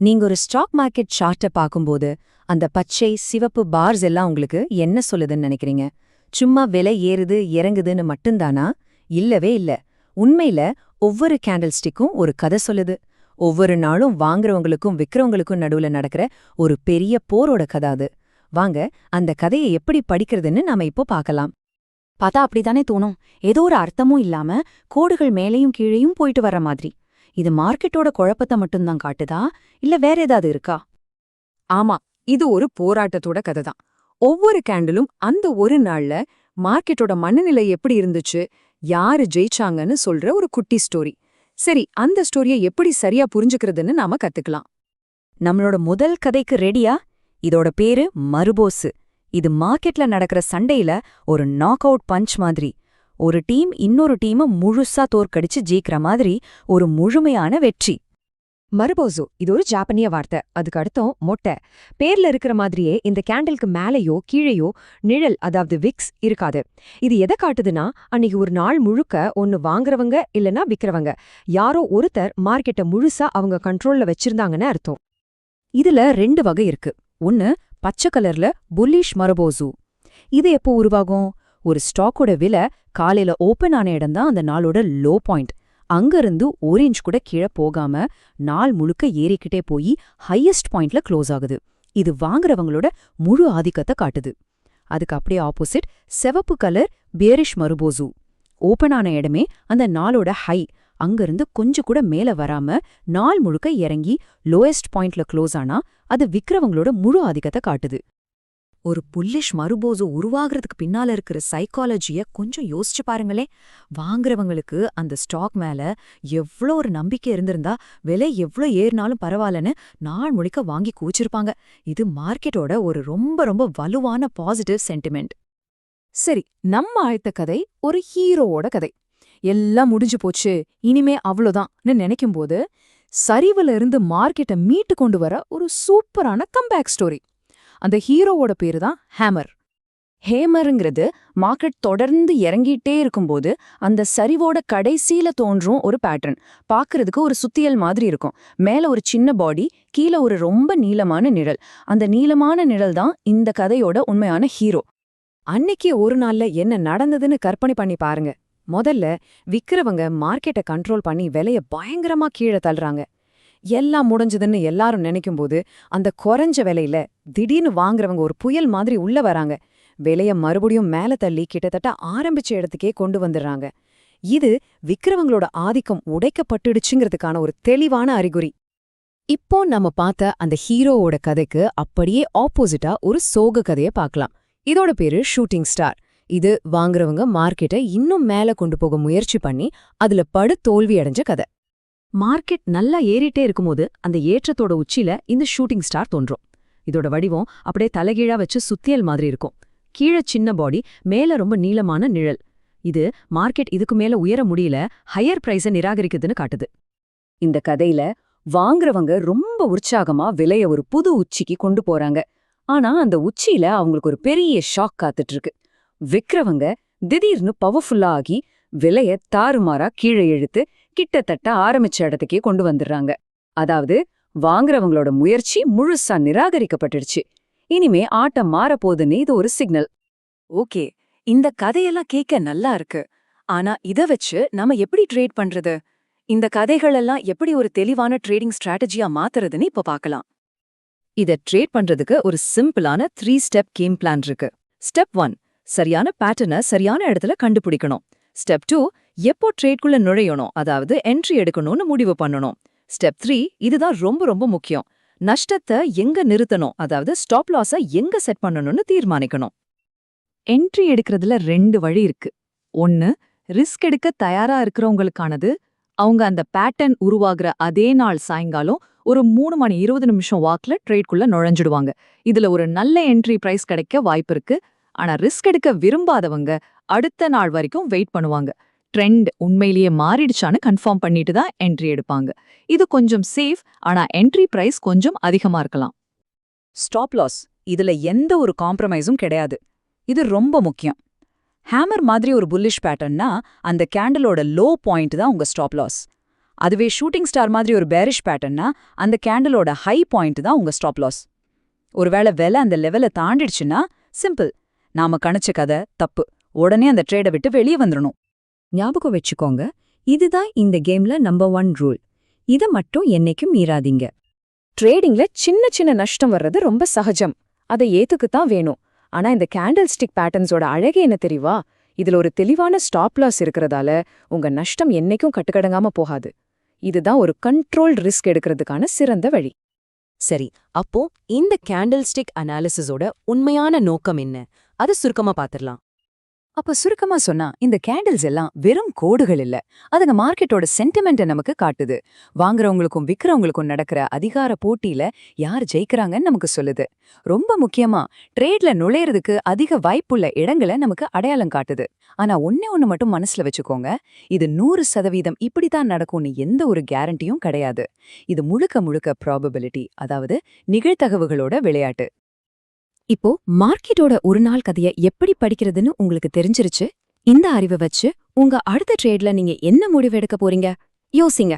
நீங்க ஒரு stock market சார்ட்ட பார்க்கும்போது அந்த பச்சை சிவப்பு பார்ஸ் எல்லாம் உங்களுக்கு என்ன சொல்லுதுன்னு நினைக்கிறீங்க? சும்மா விலை ஏறுது இறங்குதுன்னு மட்டும்தானா? இல்லவே இல்ல. உண்மையில ஒவ்வொரு கேண்டில் ஸ்டிக்கும் ஒரு கதை சொல்லுது. ஒவ்வொரு நாளும் வாங்குறவங்களுக்கும் விக்கிறவங்களுக்கும் நடுவுல நடக்கிற ஒரு பெரிய போரோட கதை அது. வாங்க அந்த கதையை எப்படி படிக்கிறதுன்னு நாம இப்போ பார்க்கலாம். பார்த்தா அப்படித்தானே தோணும். ஏதோ ஒரு அர்த்தமும் இல்லாம கோடுகள் மேலேயும் கீழேயும் போயிட்டு வர்ற மாதிரி. இது மார்க்கெட்டோட குழப்பத்தை மட்டும்தான் காட்டுதா, இல்ல வேற ஏதாவது இருக்கா? ஆமா, இது ஒரு போராட்டத்தோட கதை தான். ஒவ்வொரு கேண்டிலும் அந்த ஒரு நாள்ல மார்க்கெட்டோட மனநிலை எப்படி இருந்துச்சு, யாரு ஜெயிச்சாங்கன்னு சொல்ற ஒரு குட்டி ஸ்டோரி. சரி, அந்த ஸ்டோரியை எப்படி சரியா புரிஞ்சுக்கிறதுன்னு நாம கத்துக்கலாம். நம்மளோட முதல் கதைக்கு ரெடியா? இதோட பேரு மருபோசு. இது மார்க்கெட்ல நடக்கிற சண்டையில ஒரு நாக் அவுட் பஞ்ச் மாதிரி. ஒரு டீம் இன்னொரு டீமை முழுசா தோற்கடிச்சு ஜெயிக்கிற மாதிரி ஒரு முழுமையான வெற்றி. மருபோசு இது ஒரு ஜாப்பனிய வார்த்தை. அதுக்கு அர்த்தம் மொட்டை. பேர்ல இருக்கிற மாதிரியே இந்த கேண்டிலுக்கு மேலேயோ கீழேயோ நிழல், அதாவது விக்ஸ் இருக்காது. இது எதை காட்டுதுன்னா, அன்னைக்கு ஒரு நாள் முழுக்க ஒன்னு வாங்குறவங்க இல்லனா விக்கிறவங்க யாரோ ஒருத்தர் மார்க்கெட்டை முழுசா அவங்க கண்ட்ரோல்ல வச்சிருந்தாங்கன்னு அர்த்தம். இதுல 2 வகை இருக்கு. ஒன்னு பச்சை கலர்ல புல்லிஷ் மரபோசு. இது எப்போ உருவாகும்? ஒரு ஸ்டாக்கோட விலை காலையில ஓபன் ஆன இடம்தான் அந்த நாளோட லோ பாயிண்ட். அங்கிருந்து ஓரேஞ்ச் கூட கீழே போகாம நாள் முழுக்க ஏறிக்கிட்டே போய் ஹையஸ்ட் பாயிண்ட்ல க்ளோஸ் ஆகுது. இது வாங்குறவங்களோட முழு ஆதிக்கத்தை காட்டுது. அதுக்கு அப்படியே ஆப்போசிட் சிவப்பு கலர் பேரிஷ் மருபோசு. ஓபன் ஆன இடமே அந்த நாளோட ஹை. அங்கிருந்து கொஞ்சம் கூட மேல வராம நாள் முழுக்க இறங்கி லோயஸ்ட் பாயிண்ட்ல க்ளோஸ் ஆனா அது விக்கிறவங்களோட முழு ஆதிக்கத்தை காட்டுது. ஒரு புல்லிஷ் மருபோசு உருவாகிறதுக்கு பின்னால இருக்கிற சைக்காலஜிய கொஞ்சம் யோசிச்சு பாருங்களே. வாங்குறவங்களுக்கு அந்த ஸ்டாக் மேல எவ்ளோ ஒரு நம்பிக்கை இருந்திருந்தா விலை எவ்ளோ ஏறினாலும் பரவாயில்லன்னு நாள் முழுக்க வாங்கி கூச்சிருப்பாங்க. இது மார்க்கெட்டோட ஒரு ரொம்ப ரொம்ப வலுவான பாசிட்டிவ் சென்டிமெண்ட். சரி, நம்ம ஆயத்த கதை ஒரு ஹீரோவோட கதை. எல்லாம் முடிஞ்சு போச்சு, இனிமே அவ்வளோதான்னு நினைக்கும்போது சரிவுல இருந்து மார்க்கெட்டை மீட்டு கொண்டு வர ஒரு சூப்பரான கம்பேக் ஸ்டோரி. அந்த ஹீரோவோட பேரு தான் ஹேமர். ஹேமருங்கிறது மார்க்கெட் தொடர்ந்து இறங்கிட்டே இருக்கும்போது அந்த சரிவோட கடைசியில தோன்றும் ஒரு பேட்டர்ன். பார்க்கறதுக்கு ஒரு சுத்தியல் மாதிரி இருக்கும். மேல ஒரு சின்ன பாடி, கீழே ஒரு ரொம்ப நீளமான நிழல். அந்த நீளமான நிழல் தான் இந்த கதையோட உண்மையான ஹீரோ. அன்னைக்கு ஒரு நாள்ல என்ன நடந்ததுன்னு கற்பனை பண்ணி பாருங்க. முதல்ல விக்கிறவங்க மார்க்கெட்டை கண்ட்ரோல் பண்ணி விலைய பயங்கரமா கீழே தள்ளுறாங்க. எல்லாம் முடிஞ்சதுன்னு எல்லாரும் நினைக்கும்போது அந்த குறைஞ்ச விலையில திடீர்னு வாங்குறவங்க ஒரு புயல் மாதிரி உள்ள வராங்க. விலைய மறுபடியும் மேல தள்ளி கிட்டத்தட்ட ஆரம்பிச்ச இடத்துக்கே கொண்டு வந்துடுறாங்க. இது விக்கிறவங்களோட ஆதிக்கம் உடைக்கப்பட்டுடுச்சுங்கிறதுக்கான ஒரு தெளிவான அறிகுறி. இப்போ நம்ம பார்த்த அந்த ஹீரோவோட கதைக்கு அப்படியே ஆப்போசிட்டா ஒரு சோக கதையை பார்க்கலாம். இதோட பேரு ஷூட்டிங் ஸ்டார். இது வாங்குறவங்க மார்க்கெட்டை இன்னும் மேல கொண்டு போக முயற்சி பண்ணி அதுல படு தோல்வி அடைஞ்ச கதை. மார்க்கெட் நல்லா ஏறிட்டே இருக்கும்போது அந்த ஏற்றத்தோட உச்சியில இந்த ஷூட்டிங் ஸ்டார் தோன்றும். இதோட வடிவம் அப்படியே தலைகீழா வச்சு சுத்தியல் மாதிரி இருக்கும். கீழே சின்ன பாடி, மேல ரொம்ப நீளமான நிழல். இது மார்க்கெட் இதுக்கு மேல உயர முடியல, ஹையர் பிரைஸை நிராகரிக்குதுன்னு காட்டுது. இந்த கதையில வாங்குறவங்க ரொம்ப உற்சாகமா விலைய ஒரு புது உச்சிக்கு கொண்டு போறாங்க. ஆனா அந்த உச்சியில அவங்களுக்கு ஒரு பெரிய ஷாக் காத்துட்டு இருக்கு. விக்கிறவங்க திடீர்னு பவர்ஃபுல்லா ஆகி விலைய தாறுமாறா கீழே இழுத்து கிட்டத்தட்ட ஆரம்பிச்ச இடத்துக்கே கொண்டு வந்துடுறாங்க. அதாவது வாங்குறவங்களோட முயற்சி முழுசா நிராகரிக்கப்பட்டுடுச்சு. இனிமே ஆட்டம் மாறப்போகுதுன்னு இது ஒரு சிக்னல். ஓகே, இந்த கதையெல்லாம் கேட்க நல்லா இருக்கு. ஆனா இத வச்சு நம்ம எப்படி ட்ரேட் பண்றது? இந்த கதைகளெல்லாம் எப்படி ஒரு தெளிவான ட்ரேடிங் ஸ்ட்ராட்டஜியா மாத்துறதுன்னு இப்ப பார்க்கலாம். இத ட்ரேட் பண்றதுக்கு ஒரு சிம்பிளான 3 ஸ்டெப் கேம் பிளான் இருக்கு. ஸ்டெப் 1, சரியான பேட்டர்னை சரியான இடத்துல கண்டுபிடிக்கணும். ஸ்டெப் 2, எப்போ ட்ரேட்குள்ள நுழையணும், அதாவது என்ட்ரி எடுக்கணும்னு முடிவு பண்ணணும். ஸ்டெப் 3, இதுதான் ரொம்ப ரொம்ப முக்கியம். நஷ்டத்தை எங்க நிறுத்தணும், அதாவது ஸ்டாப் லாஸை எங்க செட் பண்ணணும்னு தீர்மானிக்கணும். என்ட்ரி எடுக்கிறதுல 2 வழி இருக்கு. 1, ரிஸ்க் எடுக்க தயாரா இருக்கிறவங்களுக்கானது. அவங்க அந்த பேட்டர்ன் உருவாகிற அதே நாள் சாயங்காலம் ஒரு 3 மணி 20 நிமிஷம் வாக்ல ட்ரேட்குள்ள நுழைஞ்சிடுவாங்க. இதுல ஒரு நல்ல என்ட்ரி பிரைஸ் கிடைக்க வாய்ப்பு இருக்கு. ஆனா ரிஸ்க் எடுக்க விரும்பாதவங்க அடுத்த நாள் வரைக்கும் வெயிட் பண்ணுவாங்க. ட்ரெண்ட் உண்மையிலேயே மாறிடுச்சான்னு கன்ஃபார்ம் பண்ணிட்டு தான் என்ட்ரி எடுப்பாங்க. இது கொஞ்சம் சேஃப், ஆனா என்ட்ரி பிரைஸ் கொஞ்சம் அதிகமா இருக்கலாம். ஸ்டாப் லாஸ், இதுல எந்த ஒரு காம்ப்ரமைஸும் கிடையாது. இது ரொம்ப முக்கியம். ஹேமர் மாதிரி ஒரு புல்லிஷ் பேட்டர்ன்னா அந்த கேண்டலோட லோ பாயிண்ட் தான் உங்க ஸ்டாப் லாஸ். அதுவே ஷூட்டிங் ஸ்டார் மாதிரி ஒரு பேரிஷ் பேட்டர்ன்னா அந்த கேண்டலோட ஹை பாயிண்ட் தான் உங்க ஸ்டாப் லாஸ். ஒருவேளை விலை அந்த லெவலை தாண்டிடுச்சுன்னா சிம்பிள், நாம கணிச்ச கதை தப்பு, உடனே அந்த ட்ரேடை விட்டு வெளியே வந்துடணும். ஞாபகம் வச்சுக்கோங்க, இதுதான் இந்த கேம்ல நம்பர் 1 ரூல். இத மட்டும் என்னைக்கும் மீறாதீங்க. ட்ரேடிங்ல சின்ன சின்ன நஷ்டம் வர்றது ரொம்ப சகஜம், அதை ஏத்துக்குத்தான் வேணும். ஆனா இந்த கேண்டில் ஸ்டிக் பேட்டர்ன்ஸோட அழகே என்ன தெரியுமா? இதுல ஒரு தெளிவான ஸ்டாப் லாஸ் இருக்கிறதால உங்க நஷ்டம் என்னைக்கும் கட்டுக்கடங்காம போகாது. இதுதான் ஒரு கண்ட்ரோல்ட் ரிஸ்க் எடுக்கிறதுக்கான சிறந்த வழி. சரி, அப்போ இந்த கேண்டில் ஸ்டிக் அனாலிசிஸோட உண்மையான நோக்கம் என்ன? அது சுருக்கமா பாத்திரலாம். அப்ப சுருக்கமா சொன்னா, இந்த கேண்டில்ஸ் எல்லாம் வெறும் கோடுகள் இல்ல, அதுங்க மார்க்கெட்டோட சென்டிமெண்ட்டை நமக்கு காட்டுது. வாங்குறவங்களுக்கும் விக்கிறவங்களுக்கும் நடக்கிற அதிகார போட்டியில யார் ஜெயிக்கிறாங்கன்னு நமக்கு சொல்லுது. ரொம்ப முக்கியமா ட்ரேட்ல நுழையறதுக்கு அதிக வாய்ப்புள்ள இடங்களை நமக்கு அடையாளம் காட்டுது. ஆனா ஒண்ணு மட்டும் மனசுல வச்சுக்கோங்க, இது 100% இப்படித்தான் நடக்கும்னு எந்த ஒரு கேரண்டியும் கிடையாது. இது முழுக்க முழுக்க ப்ராபபிலிட்டி, அதாவது நிகழ்தகவுகளோட விளையாட்டு. இப்போ மார்க்கெட்டோட ஒரு நாள் கதையை எப்படி படிக்கிறதுன்னு உங்களுக்கு தெரிஞ்சிருச்சு. இந்த அறிவை வச்சு உங்க அடுத்த ட்ரேட்ல நீங்க என்ன முடிவு எடுக்க போறீங்க யோசிங்க.